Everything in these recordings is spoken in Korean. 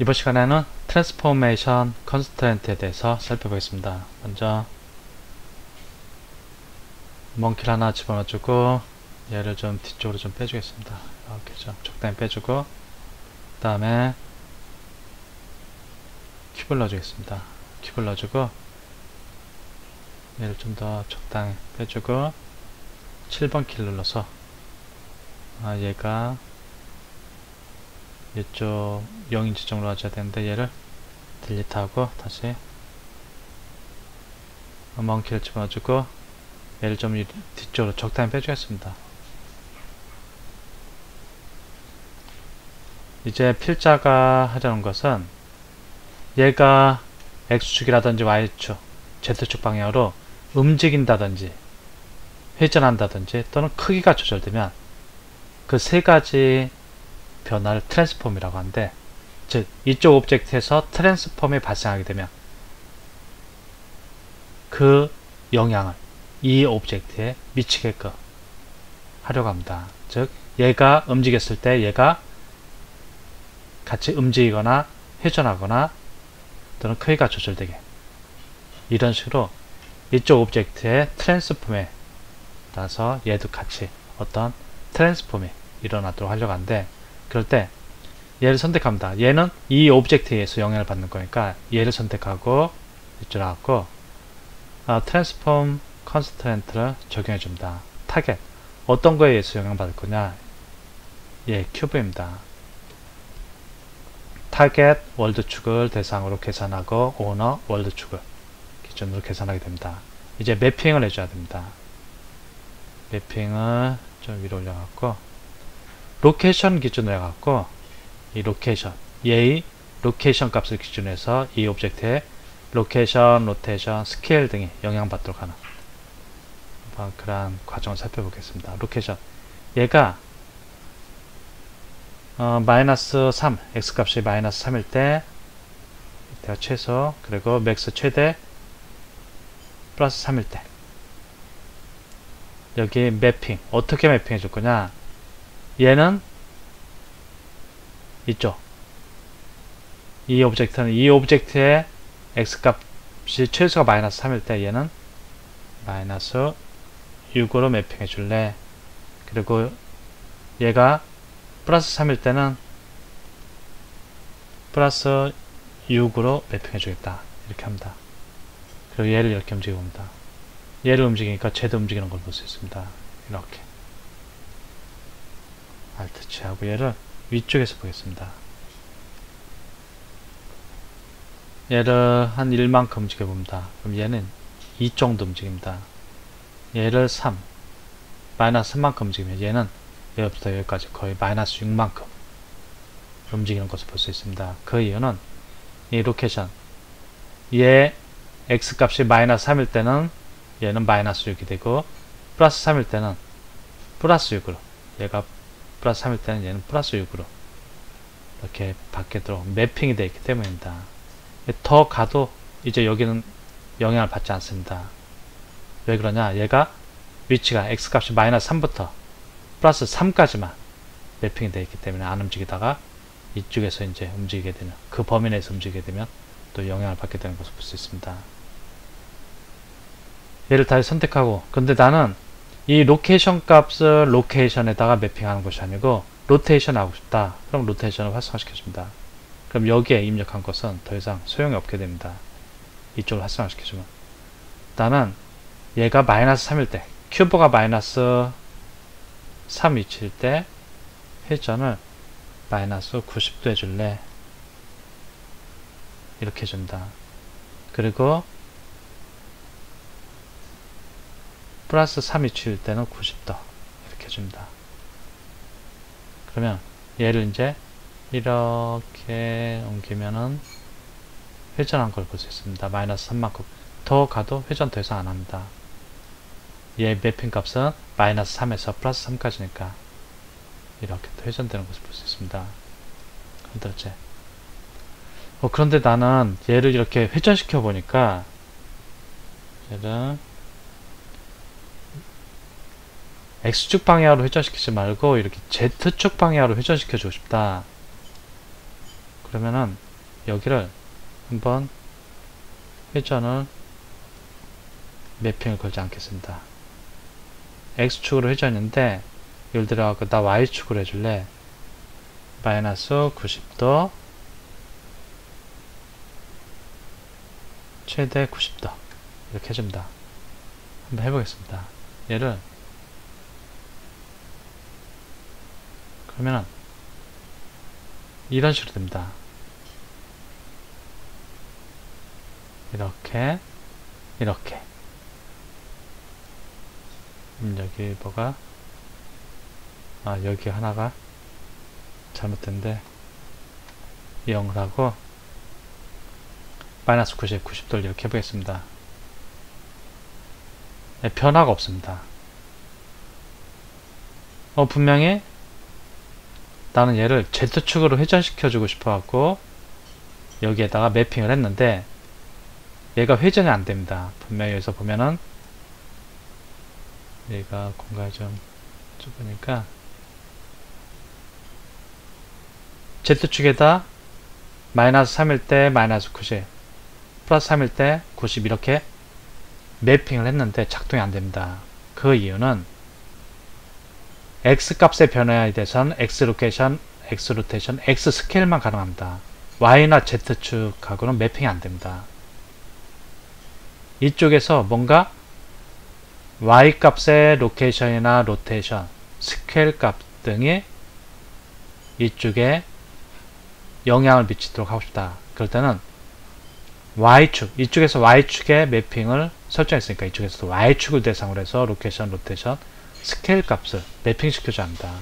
이번 시간에는 트랜스포메이션 컨스트랜트에 대해서 살펴보겠습니다. 먼저 몽키를 하나 집어넣어주고 얘를 좀 뒤쪽으로 좀 빼주겠습니다. 이렇게 좀 적당히 빼주고 그 다음에 큐브를 넣어주겠습니다. 큐브를 넣어주고 얘를 좀 더 적당히 빼주고 7번 키를 눌러서 얘가 이쪽 0인치 정도로 하셔야 되는데 얘를 딜리트하고 다시 몽키를 집어넣어주고 얘를 좀 뒤쪽으로 적당히 빼주겠습니다. 이제 필자가 하자는 것은 얘가 X축이라든지 Y축, Z축 방향으로 움직인다든지 회전한다든지 또는 크기가 조절되면 그 세 가지 변화를 트랜스폼이라고 하는데, 즉 이쪽 오브젝트에서 트랜스폼이 발생하게 되면 그 영향을 이 오브젝트에 미치게끔 하려고 합니다. 즉 얘가 움직였을 때 얘가 같이 움직이거나 회전하거나 또는 크기가 조절되게 이런 식으로 이쪽 오브젝트의 트랜스폼에 따라서 얘도 같이 어떤 트랜스폼이 일어나도록 하려고 하는데, 그럴 때 얘를 선택합니다. 얘는 이 오브젝트에 의해서 영향을 받는 거니까 얘를 선택하고 이쪽으로 갖고 트랜스폼 컨스트랜트를 적용해 줍니다. 타겟 어떤 거에 의해서 영향받을 거냐, 큐브입니다. 타겟 월드축을 대상으로 계산하고 오너 월드축을 기준으로 계산하게 됩니다. 이제 매핑을 해줘야 됩니다. 매핑을 좀 위로 올려갖고 로케이션 기준으로 해갖고 이 로케이션, 얘의 로케이션 값을 기준으로 해서 이 오브젝트의 로케이션, 로테이션, 스케일 등이 영향받도록 하는 그러한 과정을 살펴보겠습니다. 로케이션, 얘가 마이너스 3, x값이 마이너스 3일 때 이때가 최소, 그리고 맥스 최대 플러스 3일 때 여기 매핑, 어떻게 매핑해 줄 거냐, 얘는 이쪽 이 오브젝트는 이 오브젝트의 x값이 최소가 마이너스 3일 때 얘는 마이너스 6으로 매핑해 줄래, 그리고 얘가 플러스 3일 때는 플러스 6으로 매핑해 주겠다, 이렇게 합니다. 그리고 얘를 이렇게 움직여 봅니다. 얘를 움직이니까 쟤도 움직이는 걸 볼 수 있습니다. 이렇게 Alt 취하고 얘를 위쪽에서 보겠습니다. 얘를 한 1만큼 움직여 봅니다. 그럼 얘는 2 정도 움직입니다. 얘를 3, 마이너스 3만큼 움직이면 얘는 여기부터 여기까지 거의 마이너스 6만큼 움직이는 것을 볼 수 있습니다. 그 이유는 이 로케이션, 얘 x값이 마이너스 3일 때는 얘는 마이너스 6이 되고 플러스 3일 때는 플러스 6으로, 얘가 플러스 3일 때는 얘는 플러스 6으로 이렇게 바뀌도록 매핑이 되어 있기 때문입니다. 더 가도 이제 여기는 영향을 받지 않습니다. 왜 그러냐, 얘가 위치가 x값이 마이너스 3부터 플러스 3까지만 매핑이 되어 있기 때문에 안 움직이다가 이쪽에서 이제 움직이게 되면, 그 범위 내에서 움직이게 되면 또 영향을 받게 되는 것을 볼 수 있습니다. 얘를 다시 선택하고, 근데 나는 이 로케이션 값을 로케이션에다가 매핑하는 것이 아니고 로테이션 하고 싶다. 그럼 로테이션을 활성화시켜 줍니다. 그럼 여기에 입력한 것은 더 이상 소용이 없게 됩니다. 이쪽을 활성화시켜 주면 나는 얘가 마이너스 3일 때, 큐브가 마이너스 3 위치일 때 회전을 마이너스 90도 해줄래, 이렇게 해준다. 그리고 플러스 3 위치일 때는 90도 이렇게 해줍니다. 그러면 얘를 이제 이렇게 옮기면은 회전한 걸 볼 수 있습니다. 마이너스 3만큼. 더 가도 회전 더 이상 안 합니다. 얘 매핑 값은 마이너스 3에서 플러스 3까지니까 이렇게 또 회전되는 것을 볼 수 있습니다. 그렇지. 그런데 나는 얘를 이렇게 회전시켜 보니까 얘를 X축 방향으로 회전시키지 말고 이렇게 Z축 방향으로 회전시켜 주고 싶다. 그러면은 여기를 한번 회전을 매핑을 걸지 않겠습니다. X축으로 회전인데 예를 들어 나 Y축으로 해줄래. 마이너스 90도 최대 90도 이렇게 해줍니다. 한번 해보겠습니다. 얘를 그러면은 이런 식으로 됩니다. 이렇게 여기 뭐가 여기 하나가 잘못된데 0을 하고 마이너스 90도를 이렇게 해보겠습니다. 네, 변화가 없습니다. 분명히 나는 얘를 Z축으로 회전시켜주고 싶어갖고 여기에다가 매핑을 했는데 얘가 회전이 안됩니다. 분명히 여기서 보면은 얘가 공간이 좀 좁으니까 Z축에다 마이너스 3일 때 마이너스 90 플러스 3일 때 90 이렇게 매핑을 했는데 작동이 안됩니다. 그 이유는 X 값의 변화에 대해서는 X 로케이션, X 로테이션, X 스케일만 가능합니다. Y나 Z축하고는 매핑이 안됩니다. 이쪽에서 뭔가 Y 값의 로케이션이나 로테이션, 스케일 값 등이 이쪽에 영향을 미치도록 하고 싶다. 그럴 때는 Y축, 이쪽에서 Y축의 매핑을 설정했으니까 이쪽에서도 Y축을 대상으로 해서 로케이션, 로테이션, 스케일 값을 매핑 시켜줘야 합니다.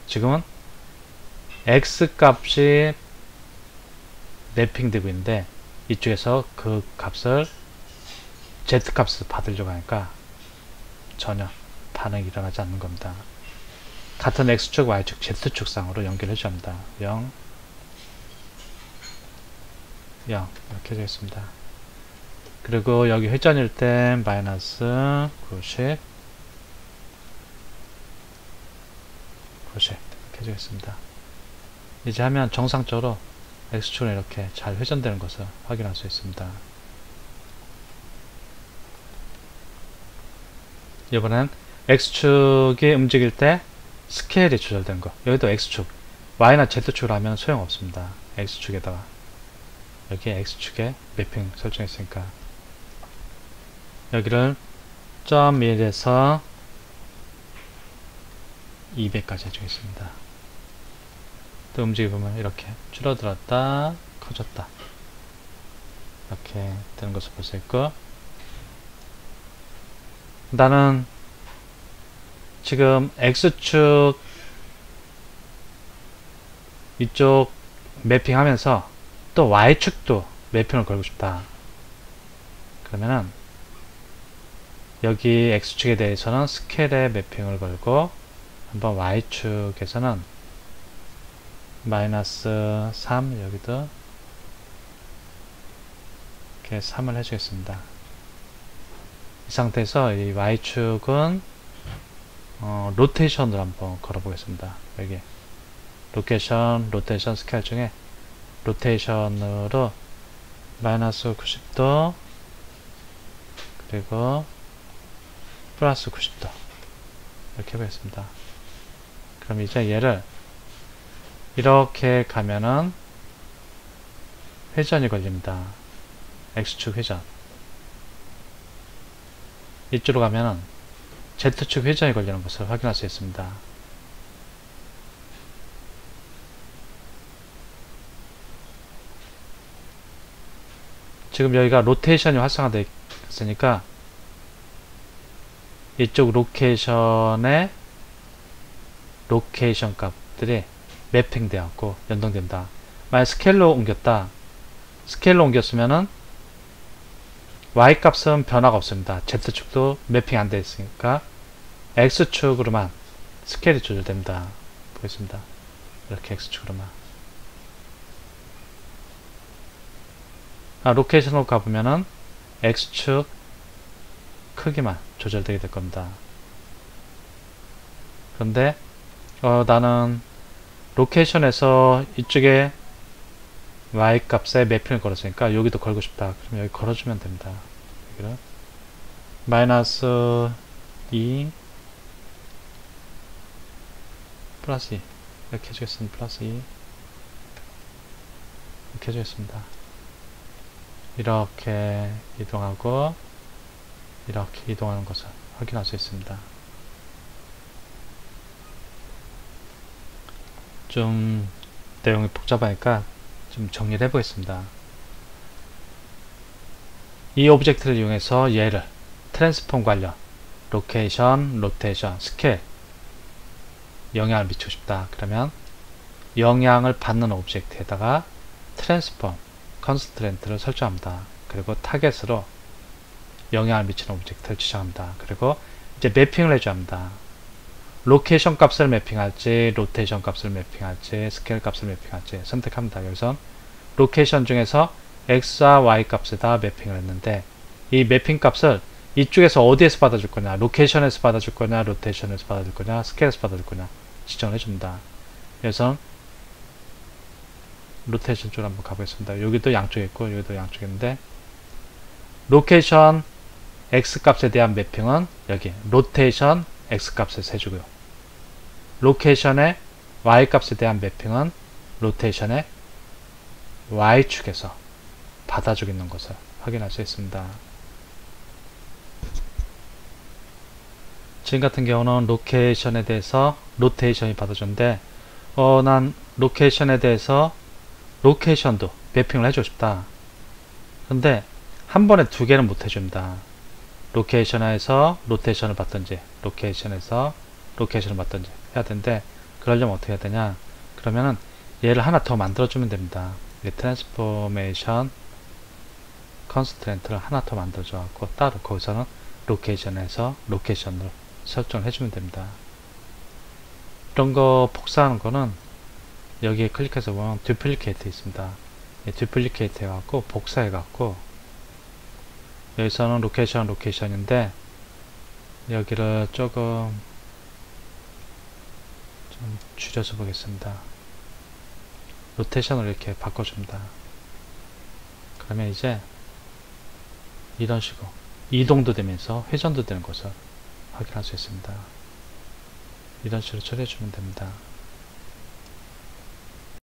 지금은 X 값이 매핑되고 있는데 이쪽에서 그 값을 Z 값을 받으려고 하니까 전혀 반응이 일어나지 않는 겁니다. 같은 X축, Y축, Z축 상으로 연결해 줘야 합니다. 0 이렇게 해주겠습니다. 그리고 여기 회전일 때 마이너스 90 이렇게 해주겠습니다. 이제 하면 정상적으로 X축은 이렇게 잘 회전되는 것을 확인할 수 있습니다. 이번엔 X축이 움직일 때 스케일이 조절된 거. 여기도 X축, Y나 Z축을 하면 소용없습니다. X축에다가 여기에 X축에 매핑 설정했으니까 여기를 0.1에서 200까지 해주겠습니다. 또 움직여보면 이렇게 줄어들었다 커졌다 이렇게 되는 것을 볼 수 있고, 나는 지금 X축 이쪽 매핑하면서 또 Y축도 매핑을 걸고 싶다. 그러면은 여기 X축에 대해서는 스케일에 매핑을 걸고 한번 Y축에서는 마이너스 3 여기도 이렇게 3을 해주겠습니다. 이 상태에서 이 Y축은 로테이션을 한번 걸어보겠습니다. 여기 로케이션, 로테이션 스케일 중에 로테이션으로 마이너스 90도 그리고 플러스 90도 이렇게 해보겠습니다. 그럼 이제 얘를 이렇게 가면은 회전이 걸립니다. X축 회전. 이쪽으로 가면은 Z축 회전이 걸리는 것을 확인할 수 있습니다. 지금 여기가 로테이션이 활성화되어 있으니까 이쪽 로케이션의 로케이션 값들이 매핑되었고 연동된다. 만약 스케일로 옮겼다. 스케일로 옮겼으면은 Y 값은 변화가 없습니다. Z축도 매핑 안 되어 있으니까 X축으로만 스케일이 조절됩니다. 보겠습니다. 이렇게 X축으로만. 로케이션으로 가보면은 X축 크기만 조절되게 될 겁니다. 그런데 나는 로케이션에서 이쪽에 y값에 매핑을 걸었으니까 여기도 걸고 싶다. 그럼 여기 걸어주면 됩니다. 여기를 마이너스 2 플러스 2 이렇게 해주겠습니다. 플러스 2 이렇게 해주겠습니다. 이렇게 이동하고 이렇게 이동하는 것을 확인할 수 있습니다. 좀 내용이 복잡하니까 좀 정리를 해보겠습니다. 이 오브젝트를 이용해서 얘를 트랜스폼 관련 로케이션, 로테이션, 스케일 영향을 미치고 싶다. 그러면 영향을 받는 오브젝트에다가 트랜스폼, 컨스트랜트를 설정합니다. 그리고 타겟으로 영향을 미치는 오브젝트를 지정합니다. 그리고 이제 매핑을 해줘야 합니다. 로케이션 값을 매핑할지, 로테이션 값을 매핑할지, 스케일 값을 매핑할지 선택합니다. 여기서 로케이션 중에서 x와 y 값에다 매핑을 했는데 이 매핑 값을 이쪽에서 어디에서 받아줄 거냐, 로케이션에서 받아줄 거냐, 로테이션에서 받아줄 거냐, 스케일에서 받아줄 거냐 지정을 해줍니다. 그래서 로테이션 쪽으로 한번 가보겠습니다. 여기도 양쪽에 있고 여기도 양쪽에 있는데 로케이션 x값에 대한 매핑은 여기 로테이션 x값에서 해주고요. 로케이션의 y값에 대한 매핑은 로테이션의 y축에서 받아주고 있는 것을 확인할 수 있습니다. 지금 같은 경우는 로케이션에 대해서 로테이션이 받아줬는데 난 로케이션에 대해서 로케이션도 매핑을 해주고 싶다. 근데 한 번에 두 개는 못 해줍니다. 로케이션에서 로테이션을 받든지 로케이션에서 로케이션을 받든지 해야 되는데 그러려면 어떻게 해야 되냐, 그러면은 얘를 하나 더 만들어주면 됩니다. 트랜스포메이션 컨스트랜트를 하나 더 만들어줘 갖고 따로 거기서는 로케이션에서 로케이션으로 설정을 해주면 됩니다. 이런 거 복사하는 거는 여기에 클릭해서 보면 듀플리케이트 있습니다. 듀플리케이트 해갖고 복사해갖고 여기서는 로케이션인데 여기를 조금 좀 줄여서 보겠습니다. 로테이션을 이렇게 바꿔줍니다. 그러면 이제 이런 식으로 이동도 되면서 회전도 되는 것을 확인할 수 있습니다. 이런 식으로 처리해주면 됩니다.